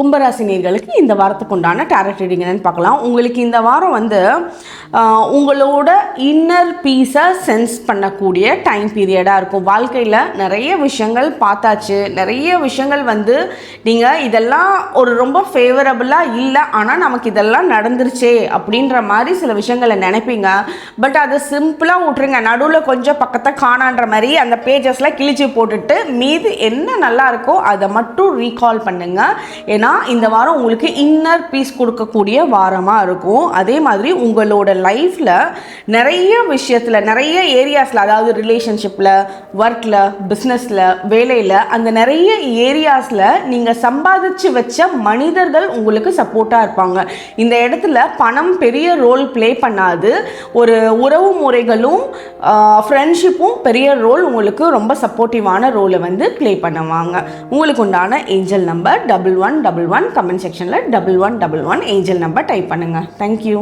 கும்பராசினியர்களுக்கு இந்த வாரத்துக்கு உண்டான டாரட் ரீடிங் என்னன்னு பார்க்கலாம். உங்களுக்கு இந்த வாரம் உங்களோட இன்னர் பீஸை சென்ஸ் பண்ணக்கூடிய டைம் பீரியடாக இருக்கும். வாழ்க்கையில் நிறைய விஷயங்கள் பார்த்தாச்சு, நிறைய விஷயங்கள் நீங்கள் இதெல்லாம் ஒரு ரொம்ப ஃபேவரபுளாக இல்லை, ஆனால் நமக்கு இதெல்லாம் நடந்துருச்சே அப்படின்ற மாதிரி சில விஷயங்களை நினைப்பீங்க. பட் அதை சிம்பிளாக விட்ருங்க. நடுவில் கொஞ்சம் பக்கத்தை காணான்ற மாதிரி அந்த பேஜஸ்லாம் கிழிச்சு போட்டுட்டு மீது என்ன நல்லா இருக்கோ அதை மட்டும் ரீகால் பண்ணுங்க. ஏன்னா இந்த வாரம் உங்களுக்கு இன்னர் பீஸ் கொடுக்கக்கூடிய வாரமாக இருக்கும். அதே மாதிரி உங்களோட லைஃப்பில் நிறைய விஷயத்தில், நிறைய ஏரியாஸில், அதாவது ரிலேஷன்ஷிப்பில், ஒர்க்கில், பிஸ்னஸில், வேலையில், அந்த நிறைய ஏரியாஸில் நீங்கள் சம்பாதிச்சு வச்ச மனிதர்கள் உங்களுக்கு சப்போர்ட்டாக இருப்பாங்க. இந்த இடத்துல பணம் பெரிய ரோல் ப்ளே பண்ணாது. ஒரு உறவு முறைகளும் ஃப்ரெண்ட்ஷிப்பும் பெரிய ரோல் உங்களுக்கு ரொம்ப சப்போர்ட்டிவான ரோலை ப்ளே பண்ணுவாங்க. உங்களுக்கு உண்டான ஏஞ்சல் நம்பர் 1111. கமெண்ட் செக்ஷனில் 1111 ஏஞ்சல் நம்பர் டைப் பண்ணுங்கள். தேங்க்யூ.